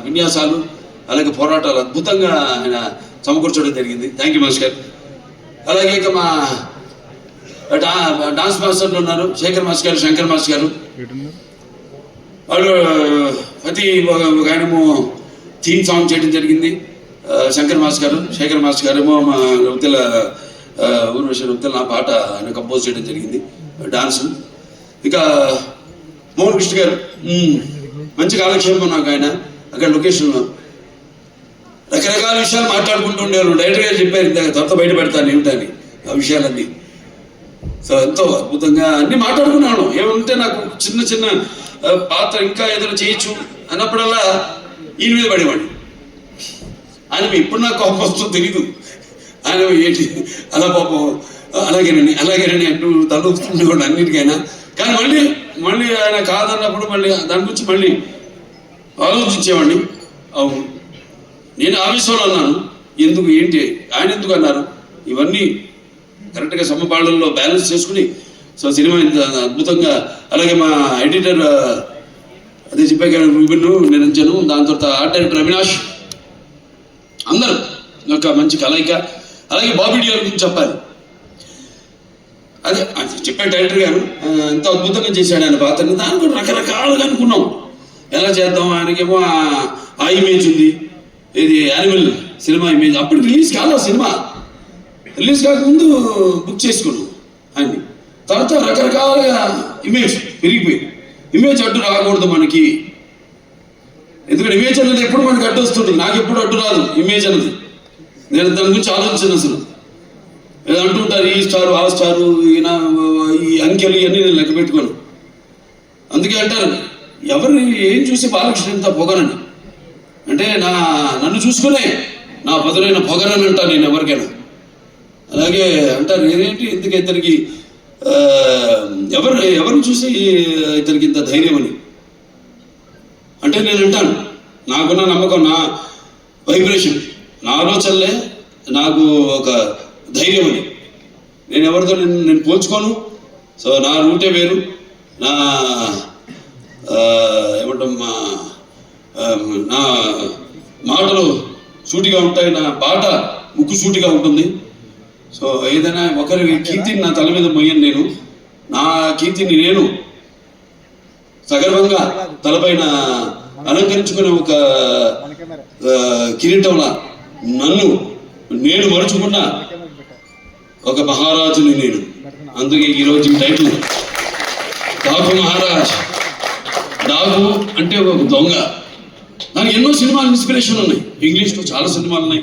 విన్యాసాలు అలాగే పోరాటాలు అద్భుతంగా ఆయన సమకూర్చడం జరిగింది. Thank you master. అలాగే ఇక మా డాన్స్ మాస్టర్లు ఉన్నారు, శేఖర్ మాస్టర్ గారు, శంకర్ మాస్టర్ గారు. వాళ్ళు ప్రతి ఆయనేమో థీమ్ సాంగ్ చేయడం జరిగింది. శంకర్ మాస్టర్ గారు, శేఖర్ మాస్టర్ గారు ఏమో మా రవితల ఊర్వశి రవితల నా పాట ఆయన కంపోజ్ చేయడం జరిగింది డాన్స్. ఇక మోహన్ కృష్ణ గారు మంచి కాలక్షేపం నాకు ఆయన అక్కడ లొకేషన్లో రకరకాల విషయాలు మాట్లాడుకుంటూ ఉండేవాళ్ళు. డైరెక్టర్ గారు చెప్పారు త్వరత బయట పెడతాను ఏమిటని ఆ విషయాలన్నీ. సో ఎంతో అద్భుతంగా అన్ని మాట్లాడుకున్నాను. ఏమంటే నాకు చిన్న చిన్న పాత్ర ఇంకా ఏదైనా చేయొచ్చు అన్నప్పుడల్లా ఈయన మీద పడేవాడిని. ఆయన ఇప్పుడు నాకు కోపం వస్తుందో తెలీదు. ఆయన ఏంటి అలా పాపం అలాగేనండి అంటూ తలొస్తుండేవాడు అన్నిటికైనా. కానీ మళ్ళీ ఆయన కాదన్నప్పుడు మళ్ళీ దాని గురించి మళ్ళీ ఆలోచించేవాడిని. అవును నేను ఆవేశంలో అన్నాను, ఎందుకు ఏంటి ఆయన ఎందుకు అన్నారు, ఇవన్నీ కరెక్ట్గా సమపాళ్ళల్లో బ్యాలెన్స్ చేసుకుని సో సినిమా ఇంత అద్భుతంగా. అలాగే మా ఎడిటర్ అదే చెప్పాక విభిన్ను నిరంజను, దాని తర్వాత ఆర్ట్ డైరెక్టర్ అవినాష్, అందరూ ఒక మంచి కలయిక. అలాగే బాబీ డియోల్ గురించి చెప్పాలి. అదే చెప్పాను డైరెక్టర్ గారు ఎంత అద్భుతంగా చేశాడు ఆయన పాత్రని. దాని కూడా రకరకాలుగా అనుకున్నాం ఎలా చేద్దాం. ఆయనకేమో ఆ ఇమేజ్ ఉంది, ఇది యానిమల్ సినిమా ఇమేజ్. అప్పుడు రిలీజ్ కాదు సినిమా, రిలీజ్ కాకముందు బుక్ చేసుకున్నాం ఆయన్ని. తర్వాత రకరకాలుగా ఇమేజ్ పెరిగిపోయింది. ఇమేజ్ అడ్డు రాకూడదు మనకి, ఎందుకంటే ఇమేజ్ అనేది ఎప్పుడు మనకి అడ్డు వస్తుంటుంది. నాకు ఎప్పుడు అడ్డు రాదు ఇమేజ్ అనేది. నేను దాని గురించి ఆలోచించాను అసలు. ఏదో అంటుంటారు ఈ స్టారు ఆ స్టారు ఈయన ఈ అంకెలు ఇవన్నీ నేను లెక్క పెట్టుకోను. అందుకే అంటారు ఎవరిని ఏం చూసి బాలకృష్ణ ఇంత పొగరని అంటే నన్ను చూసుకునే నా బదులైన పొగరని అంటాను నేను ఎవరికైనా. అలాగే అంటారు ఏంటి ఇందుకు ఇతనికి ఎవరిని చూసి ఇతనికి ఇంత ధైర్యం అని అంటే నేను అంటాను నాకున్న నమ్మకం, నా వైబ్రేషన్, నా ఆలోచనలే నాకు ఒక ధైర్యం అని. నేను ఎవరితో నేను పోల్చుకోను. సో నా రూటే వేరు, నా ఏమంటాం నా మాటలు సూటిగా ఉంటాయి, నా బాట ముక్కు సూటిగా ఉంటుంది. సో ఏదైనా ఒకరి కీర్తిని నా తల మీద మొయ్యను నేను. నా కీర్తిని నేను సగర్వంగా తలపైన అలంకరించుకునే ఒక కిరీటంలా నేను మరుచుకున్న ఒక మహారాజుని నేను. అందుకే ఈరోజు టైటిల్ డాకు మహారాజ్. డాకు అంటే ఒక దొంగ. నాకు ఎన్నో సినిమాలు ఇన్స్పిరేషన్ ఉన్నాయి. ఇంగ్లీష్లో చాలా సినిమాలు ఉన్నాయి.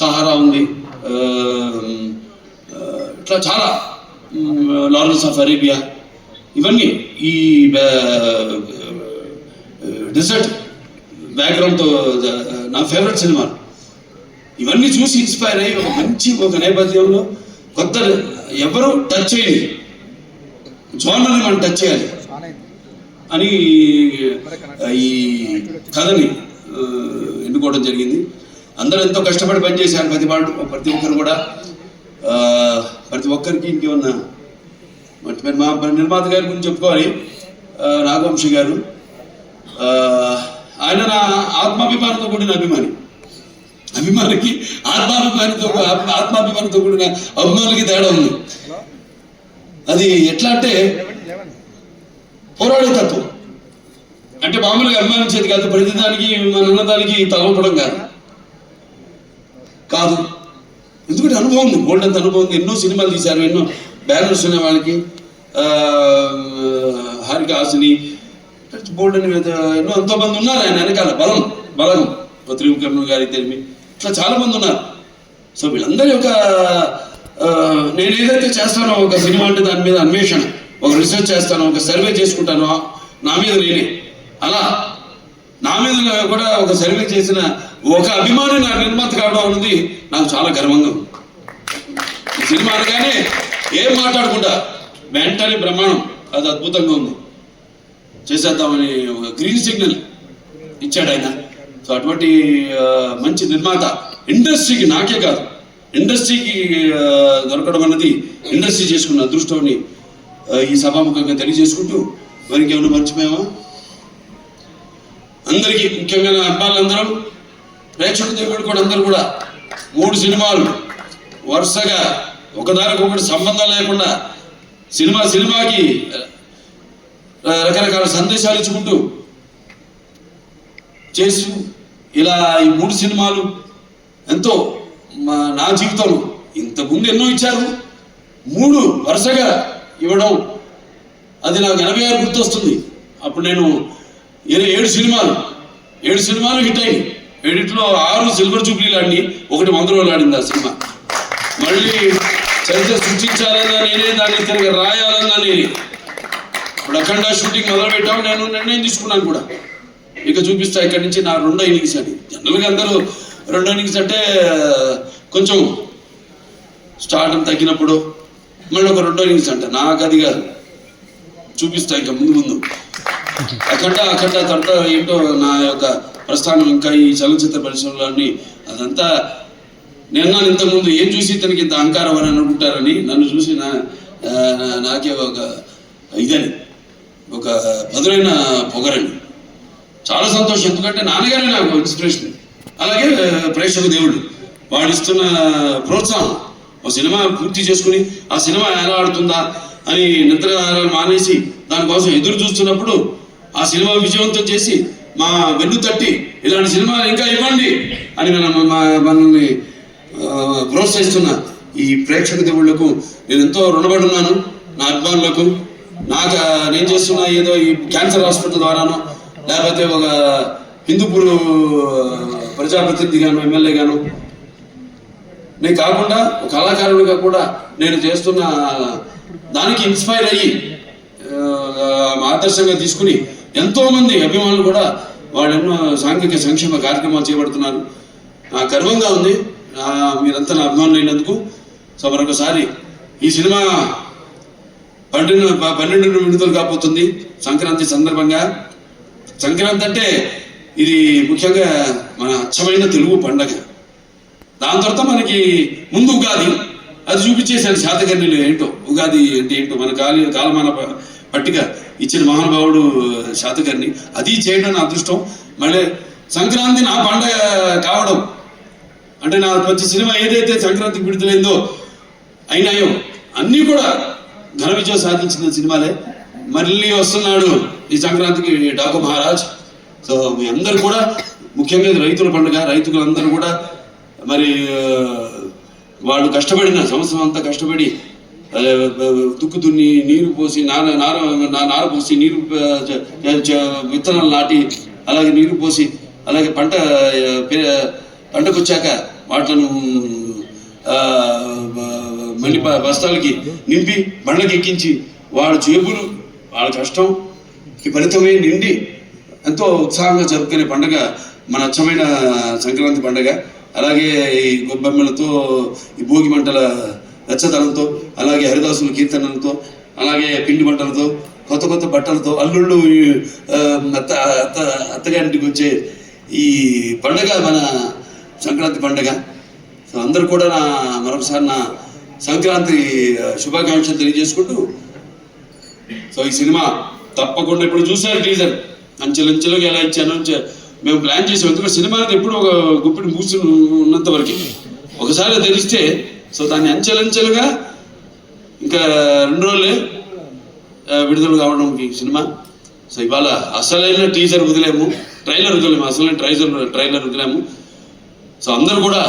సహారా ఉంది, ఇట్లా చాలా, లారెన్స్ ఆఫ్ అరేబియా, ఇవన్నీ ఈ డెజర్ట్ బ్యాక్గ్రౌండ్తో నా ఫేవరెట్ సినిమాలు. ఇవన్నీ చూసి ఇన్స్పైర్ అయ్యి ఒక నేపథ్యంలో కొత్త ఎవరు టచ్ చేయాలి, జోనర్ని మనం టచ్ చేయాలి అని ఈ కథని ఎన్నుకోవడం జరిగింది. అందరూ ఎంతో కష్టపడి పనిచేశారు ప్రతి ఒక్కరు కూడా. ప్రతి ఒక్కరికి ఇంకేమన్నా మా నిర్మాత గారి గురించి చెప్పుకోవాలి. నాగవంశీ గారు, ఆయన నా ఆత్మాభిమానంతో కూడిన అభిమానికి ఆత్మాభిమానంతో కూడిన అభిమానులకి తేడా ఉంది. అది ఎట్లా అంటే పోరాడే తత్వం. అంటే మామూలుగా అభిమానించేది కాదు, ప్రతిదానికి మన అన్నదానికి తలపడం కాదు. ఎందుకంటే అనుభవం ఉంది, గోల్డెంత అనుభవం ఉంది. ఎన్నో సినిమాలు తీశారు, ఎన్నో బ్యానర్స్ ఉన్న వాళ్ళకి, హారిక హాసిని, గోల్డెన్ ఎన్నో ఎంతోమంది ఉన్నారు ఆయన వెనకాల. బలం త్రివిక్రమ్ గారి తెలిమి, ఇట్లా చాలా మంది ఉన్నారు. సో వీళ్ళందరి యొక్క నేను ఏదైతే చేస్తానో ఒక సినిమా అంటే దాని మీద అన్వేషణ, ఒక రీసెర్చ్ చేస్తాను, ఒక సర్వే చేసుకుంటాను నా మీద నేనే. అలా నా మీద కూడా ఒక సర్వే చేసిన ఒక అభిమాని నా నిర్మాత కావడం అనేది నాకు చాలా గర్వంగా ఉంది. ఈ సినిమా అనగానే ఏం మాట్లాడకుండా వెంటనే బ్రహ్మాండం, అది అద్భుతంగా ఉంది, చేసేద్దామని ఒక గ్రీన్ సిగ్నల్ ఇచ్చాడు ఆయన. సో అటువంటి మంచి నిర్మాత ఇండస్ట్రీకి, నాకే కాదు ఇండస్ట్రీకి దొరకడం అన్నది ఇండస్ట్రీ చేసుకున్న అదృష్టాన్ని ఈ సభాముఖంగా తెలియజేసుకుంటూ, మరి ఇంకేమైనా మర్చిపోయామా? అందరికీ, ముఖ్యంగా నా అబ్బాయిలందరూ, ప్రేక్షక దేవుడు కూడా అందరూ కూడా 3 సినిమాలు వరుసగా ఒకదానికొకటి సంబంధం లేకుండా సినిమాకి రకరకాల సందేశాలు ఇచ్చుకుంటూ చేస్తూ ఇలా ఈ 3 సినిమాలు ఎంతో నా జీవితంలో ఇంతకుముందు ఎన్నో ఇచ్చారు, 3 వరుసగా ఇవ్వడం అది నాకు 86 గుర్తొస్తుంది. అప్పుడు నేను 7 సినిమాలు హిట్ అయ్యి, 7లో 6 సిల్వర్ జూబ్లీలు ఆడి, 1 100 రోజులు ఆడింది ఆ సినిమా. మళ్ళీ చరిత్ర సృష్టించాలన్నా నేనే, దాన్ని తిరిగి రాయాలన్నా నేనే. ఇప్పుడు అఖండ షూటింగ్ మొదలు పెట్టాము, నేను నిర్ణయం తీసుకున్నాను కూడా, ఇక చూపిస్తా ఇక్కడి నుంచి నా 2వ ఇన్నింగ్స్ అని. జనరల్గా అందరూ 2వ ఇన్నింగ్స్ అంటే కొంచెం స్టార్ట్ తగ్గినప్పుడు మళ్ళీ ఒక 2వ ఇన్నింగ్స్ అంట. నాకు అది కాదు, చూపిస్తా ఇంకా ముందు అఖండ తర్వాత ఏంటో నా యొక్క ప్రస్థానం ఇంకా ఈ చలనచిత్ర పరిశ్రమలో అన్ని అదంతా. నేను ఇంతకుముందు ఏం చూసి ఇతనికి ఇంత అహంకారం అని అనుకుంటారని, నన్ను చూసి నాకే ఒక ఇదని, ఒక పదులైన పొగరని. చాలా సంతోషం, ఎందుకంటే నాన్నగారే నాకు ఇన్స్పిరేషన్. అలాగే ప్రేక్షక దేవుడు వాడిస్తున్న ప్రోత్సాహం. ఒక సినిమా పూర్తి చేసుకుని ఆ సినిమా ఎలా ఆడుతుందా అని నిద్ర మానేసి దానికోసం ఎదురు చూస్తున్నప్పుడు ఆ సినిమా విజయవంతం చేసి మా వెన్ను తట్టి ఇలాంటి సినిమాలు ఇంకా ఇవ్వండి అని మనల్ని ప్రోత్సహిస్తున్న ఈ ప్రేక్షక దేవుళ్లకు నేను ఎంతో రుణపడి ఉన్నాను. నా అభిమానులకు, నేను చేస్తున్న ఏదో ఈ క్యాన్సర్ హాస్పిటల్ ద్వారానో, లేకపోతే ఒక హిందూపూర్ ప్రజాప్రతినిధిగాను, ఎమ్మెల్యేగాను నేను కాకుండా ఒక కళాకారుడిగా కూడా నేను చేస్తున్న దానికి ఇన్స్పైర్ అయ్యి ఆదర్శంగా తీసుకుని ఎంతోమంది అభిమానులు కూడా వాళ్ళెన్నో సాంఘిక సంక్షేమ కార్యక్రమాలు చేపడుతున్నారు. నాకు గర్వంగా ఉంది మీరంతా నా అభిమానులు అయినందుకు. సో మరొకసారి ఈ సినిమా 12 విడుదల కాబోతుంది సంక్రాంతి సందర్భంగా. సంక్రాంతి అంటే ఇది ముఖ్యంగా మన అచ్చమైన తెలుగు పండగ. దాని తర్వాత మనకి ముందు ఉగాది, అది చూపించేశాను శాతకర్ణిలో ఏంటో ఉగాది అంటే ఏంటో మన కాలమాన పట్టిక ఇచ్చిన మహానుభావుడు శాతకర్ణి. అది చేయడం నా అదృష్టం. మళ్ళీ సంక్రాంతి నా పండగ కావడం అంటే నా ప్రతి సినిమా ఏదైతే సంక్రాంతికి విడుదలైందో అయినాయో అన్నీ కూడా ఘన విజయం సాధించిన సినిమాలే. మళ్ళీ వస్తున్నాడు ఈ సంక్రాంతికి డాకు మహారాజ్. సో మీ అందరూ కూడా, ముఖ్యంగా రైతుల పండుగ, రైతులందరూ కూడా మరి వాళ్ళు కష్టపడిన సంవత్సరం అంతా కష్టపడి దుక్కు దున్ని నీరు పోసి నార పోసి నీరు విత్తనాలు నాటి అలాగే నీరు పోసి అలాగే పంటకు వచ్చాక వాటిని మళ్ళీ బస్తాలకి నింపి బండ్లకి ఎక్కించి వాళ్ళ జేబులు వాళ్ళ కష్టం ఈ ఫలితమే నిండి ఎంతో ఉత్సాహంగా జరుపుకునే పండుగ మన అచ్చమైన సంక్రాంతి పండుగ. అలాగే ఈ గొబ్బెమ్మలతో, ఈ భోగి మంటల వెచ్చదనంతో, అలాగే హరిదాసుల కీర్తనలతో, అలాగే పిండి వంటలతో, కొత్త బట్టలతో, అల్లుళ్ళు అత్తగారింటికి వచ్చే ఈ పండుగ మన సంక్రాంతి పండుగ. సో అందరూ కూడా మరొకసారి నా సంక్రాంతి శుభాకాంక్షలు తెలియజేసుకుంటూ, సో ఈ సినిమా తప్పకుండా ఇప్పుడు చూసారు టీజర్ అంచెలంచెలుగా ఎలా ఇచ్చాను మేము ప్లాన్ చేసాం. ఎందుకంటే సినిమా అనేది ఎప్పుడు ఒక గుప్పిడి మూసి ఉన్నంత వరకు ఒకసారి తెలిస్తే, సో దాన్ని అంచెలంచెలుగా ఇంకా 2 రోజులే విడుదల కావడం ఈ సినిమా. సో ఇవాళ అసలైన టీజర్ వదిలేము, ట్రైలర్ వదిలేము, అసలైన ట్రైలర్ వదిలేము. సో అందరూ కూడా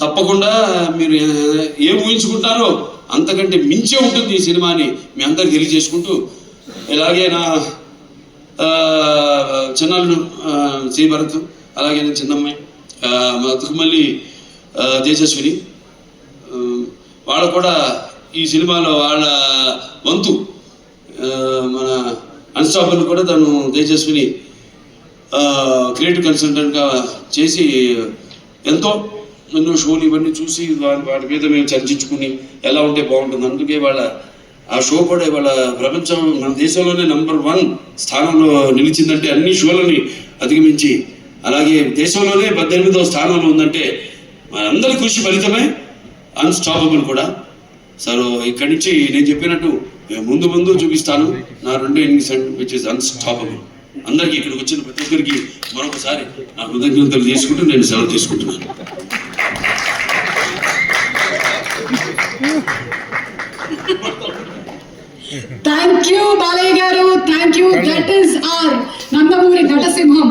తప్పకుండా మీరు ఏం ఊహించుకుంటారో అంతకంటే మించే ఉంటుంది ఈ సినిమాని మీ అందరికి తెలియజేసుకుంటూ, ఇలాగే నా చిన్నాళ్ళు శ్రీభరత్, అలాగే చిన్నమ్మాయి మళ్ళీ తేజస్విని, వాళ్ళు కూడా ఈ సినిమాలో వాళ్ళ వంతు మన అన్స్టాపబుల్ కూడా తను తేజస్విని క్రియేటివ్ కన్సల్టెంట్గా చేసి ఎన్నో షోలు ఇవన్నీ చూసి వాటి మీద మేము చర్చించుకుని ఎలా ఉంటే బాగుంటుంది. అందుకే వాళ్ళ ఆ షో కూడా ఇవాళ ప్రపంచం మన దేశంలోనే నెంబర్ 1 స్థానంలో నిలిచిందంటే, అన్ని షోలని అధిగమించి, అలాగే దేశంలోనే 18వ స్థానంలో ఉందంటే మనందరి కృషి ఫలితమే అన్స్టాపబుల్ కూడా. సో ఇక్కడి నుంచి నేను చెప్పినట్టు ముందు చూపిస్తాను నా 2 ఇన్నింగ్స్ విచ్ ఇస్ అన్స్టాపబుల్. అందరికీ ఇక్కడికి వచ్చిన ప్రతి ఒక్కరికి మరొకసారి నా కృతజ్ఞతలు తీసుకుంటూ నేను సెలవు తీసుకుంటున్నాను. థ్యాంక్ యూ బాలయ్య గారు, thank you. That is our Nandamuri నటసింహం.